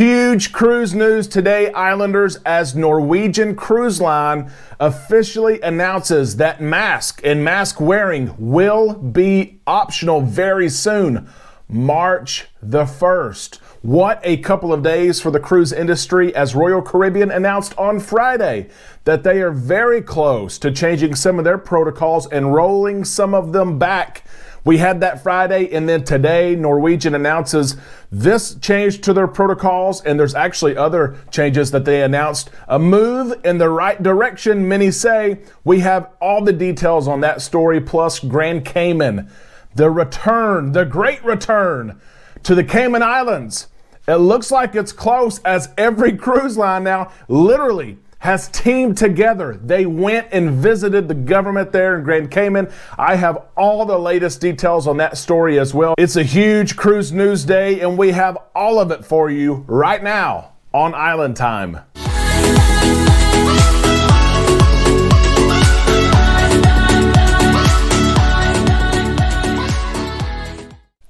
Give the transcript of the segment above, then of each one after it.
Huge cruise news today, Islanders, as Norwegian Cruise Line officially announces that mask and mask wearing will be optional very soon, March the 1st. What a couple of days for the cruise industry, as Royal Caribbean announced on Friday that they are very close to changing some of their protocols and rolling some of them back. We had that Friday, and then today Norwegian announces this change to their protocols, and there's actually other changes that they announced. A move in the right direction, many say. We have all the details on that story, plus Grand Cayman, the return, the great return to the Cayman Islands. It looks like it's close, as every cruise line now literally has teamed together. They went and visited the government there in Grand Cayman. I have all the latest details on that story as well. It's a huge cruise news day, and we have all of it for you right now on Island Time.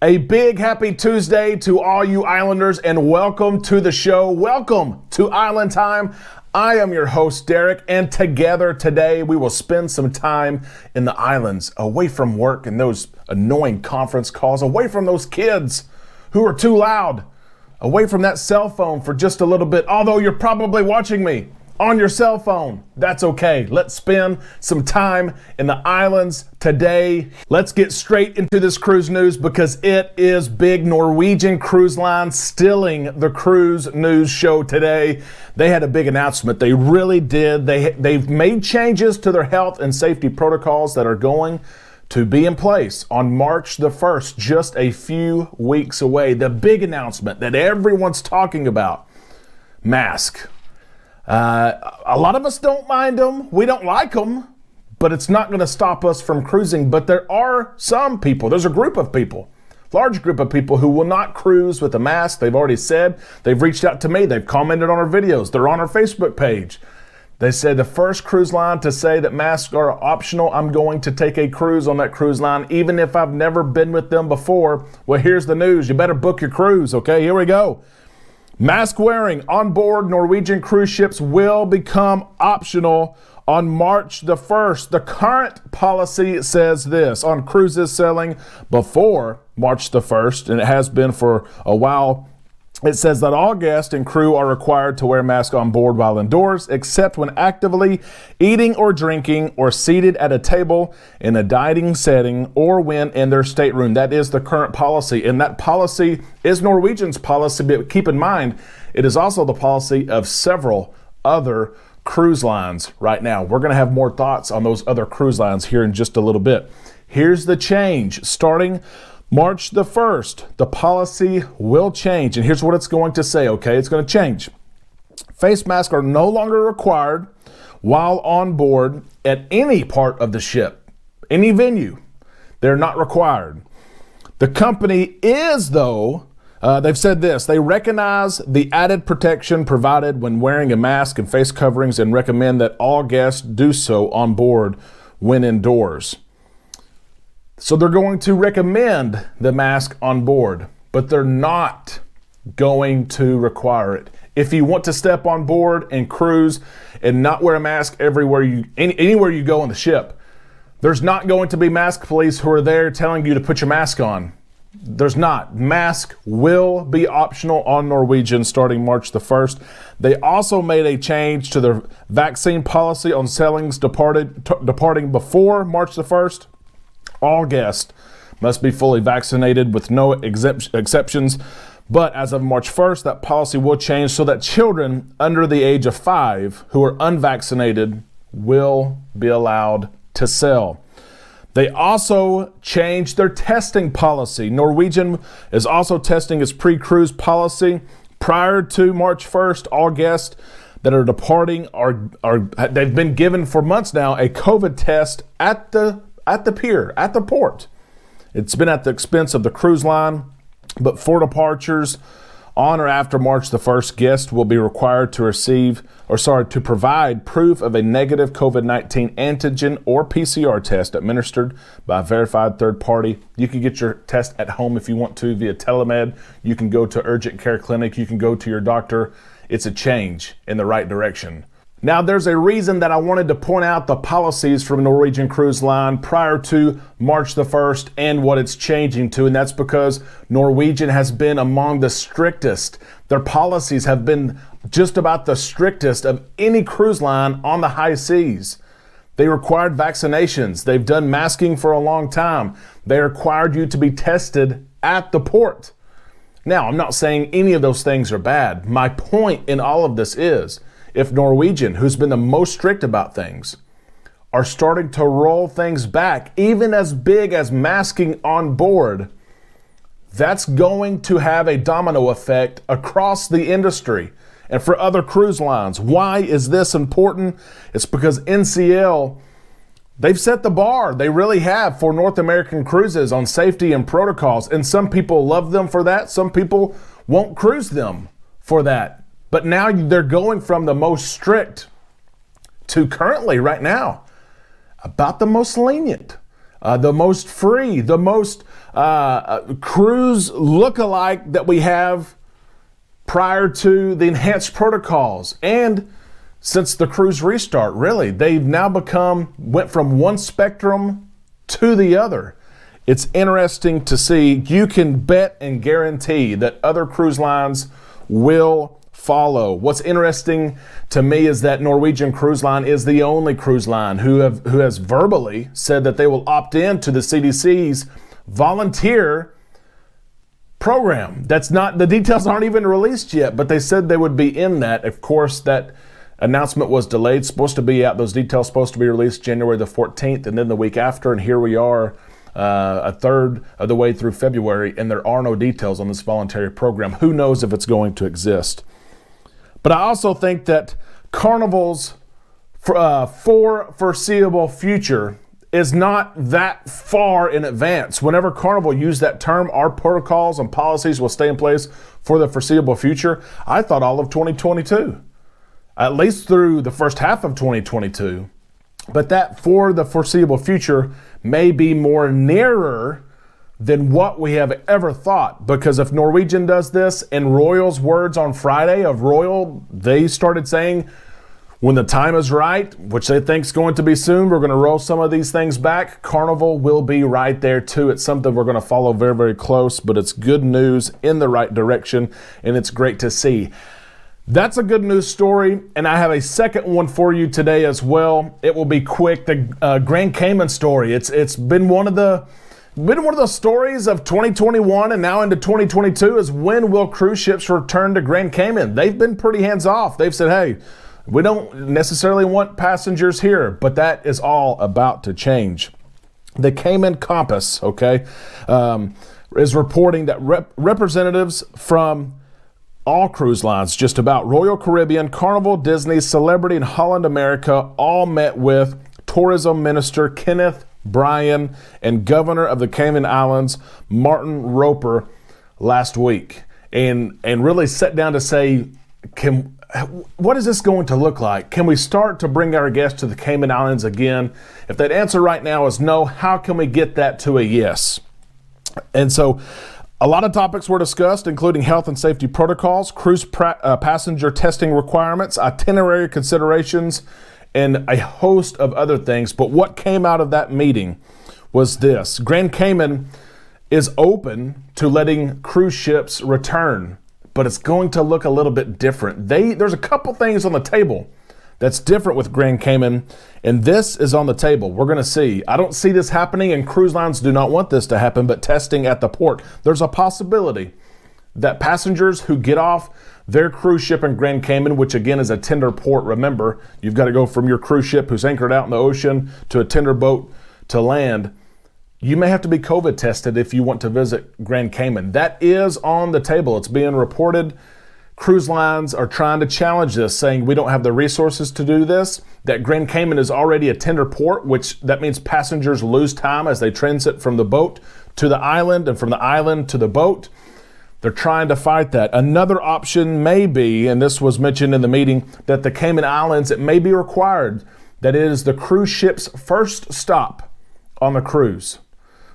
A big happy Tuesday to all you Islanders, and welcome to the show. Welcome to Island Time. I am your host, Derek, and together today we will spend some time in the islands, away from work and those annoying conference calls, away from those kids who are too loud, away from that cell phone for just a little bit, although you're probably watching me on your cell phone. That's okay. Let's spend some time in the islands today. Let's get straight into this cruise news, because it is big. Norwegian Cruise Line stealing the cruise news show today. They had a big announcement. They really did. They've made changes to their health and safety protocols that are going to be in place on March the 1st, just a few weeks away. The big announcement that everyone's talking about: mask. A lot of us don't mind them. We don't like them, but it's not going to stop us from cruising. But there are some people, there's a group of people, large group of people who will not cruise with a mask. They've already said, they've reached out to me, they've commented on our videos, they're on our Facebook page. They said, the first cruise line to say that masks are optional, I'm going to take a cruise on that cruise line, even if I've never been with them before. Well, here's the news. You better book your cruise, okay? Here we go. Mask wearing on board Norwegian cruise ships will become optional on March the 1st. The current policy says this on cruises sailing before March the 1st, and it has been for a while. It says that all guests and crew are required to wear masks on board while indoors, except when actively eating or drinking or seated at a table in a dining setting or when in their stateroom. That is the current policy, and that policy is Norwegian's policy, but keep in mind, it is also the policy of several other cruise lines right now. We're going to have more thoughts on those other cruise lines here in just a little bit. Here's the change. Starting March the 1st, the policy will change, and here's what it's going to say, okay? It's going to change. Face masks are no longer required while on board at any part of the ship, any venue. They're not required. The company is, though, they've said this: they recognize the added protection provided when wearing a mask and face coverings and recommend that all guests do so on board when indoors. So they're going to recommend the mask on board, but they're not going to require it. If you want to step on board and cruise and not wear a mask anywhere you go on the ship, there's not going to be mask police who are there telling you to put your mask on. There's not. Mask will be optional on Norwegian starting March the 1st. They also made a change to their vaccine policy on sailings departing before March the 1st. All guests must be fully vaccinated with no exceptions. But as of March 1st, that policy will change so that children under the age of 5 who are unvaccinated will be allowed to sail. They also changed their testing policy. Norwegian is also testing its pre-cruise policy. Prior to March 1st, all guests that are departing they've been given for months now a COVID test at the pier, at the port. It's been at the expense of the cruise line, but for departures, On or after March the 1st, guests will be required to provide proof of a negative COVID-19 antigen or PCR test administered by a verified third party. You can get your test at home if you want to via telemed. You can go to urgent care clinic. You can go to your doctor. It's a change in the right direction. Now, there's a reason that I wanted to point out the policies from Norwegian Cruise Line prior to March the 1st and what it's changing to, and that's because Norwegian has been among the strictest. Their policies have been just about the strictest of any cruise line on the high seas. They required vaccinations. They've done masking for a long time. They required you to be tested at the port. Now, I'm not saying any of those things are bad. My point in all of this is, if Norwegian, who's been the most strict about things, are starting to roll things back, even as big as masking on board, that's going to have a domino effect across the industry and for other cruise lines. Why is this important? It's because NCL, they've set the bar. They really have for North American cruises on safety and protocols. And some people love them for that. Some people won't cruise them for that. But now they're going from the most strict to currently, right now, about the most lenient, the most free, the most cruise look-alike that we have prior to the enhanced protocols. And since the cruise restart, really, they've now went from one spectrum to the other. It's interesting to see. You can bet and guarantee that other cruise lines will follow. What's interesting to me is that Norwegian Cruise Line is the only cruise line who has verbally said that they will opt in to the CDC's volunteer program. The details aren't even released yet, but they said they would be in that. Of course, that announcement was delayed. Those details supposed to be released January the 14th and then the week after, and here we are a third of the way through February, and there are no details on this voluntary program. Who knows if it's going to exist? But I also think that Carnival's foreseeable future is not that far in advance. Whenever Carnival used that term, our protocols and policies will stay in place for the foreseeable future, I thought all of 2022, at least through the first half of 2022. But that for the foreseeable future may be more nearer than what we have ever thought. Because if Norwegian does this, and Royal's words on Friday of Royal, they started saying, when the time is right, which they think is going to be soon, we're going to roll some of these things back. Carnival will be right there too. It's something we're going to follow very, very close, but it's good news in the right direction, and it's great to see. That's a good news story, and I have a second one for you today as well. It will be quick. The Grand Cayman story. It's been one of the stories of 2021 and now into 2022 is when will cruise ships return to Grand Cayman? They've been pretty hands off. They've said, hey, we don't necessarily want passengers here, but that is all about to change. The Cayman Compass, is reporting that representatives from all cruise lines, just about Royal Caribbean, Carnival, Disney, Celebrity, and Holland America all met with Tourism Minister Kenneth Bryan and Governor of the Cayman Islands, Martin Roper, last week, and really sat down to say, what is this going to look like? Can we start to bring our guests to the Cayman Islands again? If that answer right now is no, how can we get that to a yes? And so a lot of topics were discussed, including health and safety protocols, cruise passenger testing requirements, itinerary considerations, and a host of other things. But what came out of that meeting was this. Grand Cayman is open to letting cruise ships return, but it's going to look a little bit different. There's a couple things on the table that's different with Grand Cayman, and this is on the table. We're going to see. I don't see this happening, and cruise lines do not want this to happen, but testing at the port. There's a possibility that passengers who get off their cruise ship in Grand Cayman, which again is a tender port, remember, you've got to go from your cruise ship who's anchored out in the ocean to a tender boat to land. You may have to be COVID tested if you want to visit Grand Cayman. That is on the table. It's being reported. Cruise lines are trying to challenge this, saying we don't have the resources to do this, that Grand Cayman is already a tender port, which that means passengers lose time as they transit from the boat to the island and from the island to the boat. They're trying to fight that. Another option may be, and this was mentioned in the meeting, that the Cayman Islands, it may be required that it is the cruise ship's first stop on the cruise.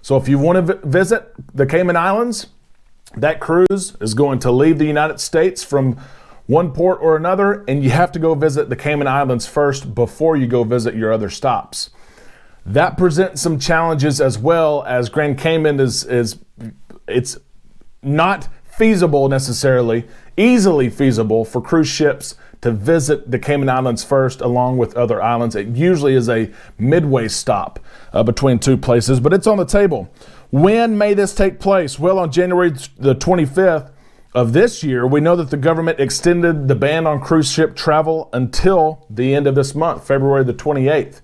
So if you want to visit the Cayman Islands, that cruise is going to leave the United States from one port or another, and you have to go visit the Cayman Islands first before you go visit your other stops. That presents some challenges, as well as Grand Cayman it's not feasible necessarily, easily feasible for cruise ships to visit the Cayman Islands first along with other islands. It usually is a midway stop between two places, but it's on the table. When may this take place? Well, on January the 25th of this year, we know that the government extended the ban on cruise ship travel until the end of this month, February the 28th.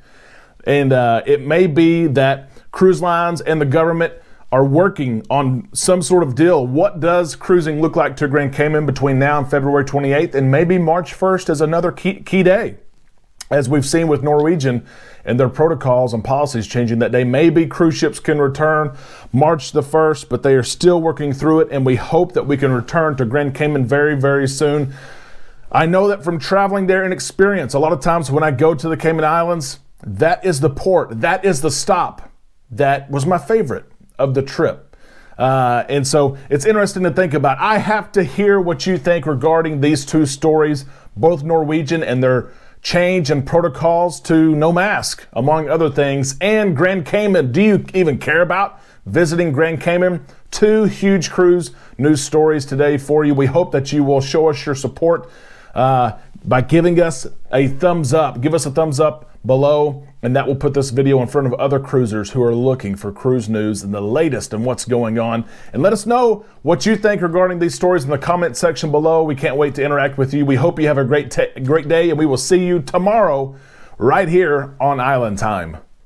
And it may be that cruise lines and the government are working on some sort of deal. What does cruising look like to Grand Cayman between now and February 28th? And maybe March 1st is another key day, as we've seen with Norwegian and their protocols and policies changing that day. Maybe cruise ships can return March the 1st, but they are still working through it, and we hope that we can return to Grand Cayman very, very soon. I know that from traveling there and experience, a lot of times when I go to the Cayman Islands, that is the port, that is the stop that was my favorite of the trip. And so it's interesting to think about. I have to hear what you think regarding these two stories, both Norwegian and their change in protocols to no mask, among other things, and Grand Cayman. Do you even care about visiting Grand Cayman? Two huge cruise news stories today for you. We hope that you will show us your support by giving us a thumbs up. Give us a thumbs up below, and that will put this video in front of other cruisers who are looking for cruise news and the latest and what's going on. And let us know what you think regarding these stories in the comment section below. We can't wait to interact with you. We hope you have a great day, and we will see you tomorrow right here on Island Time.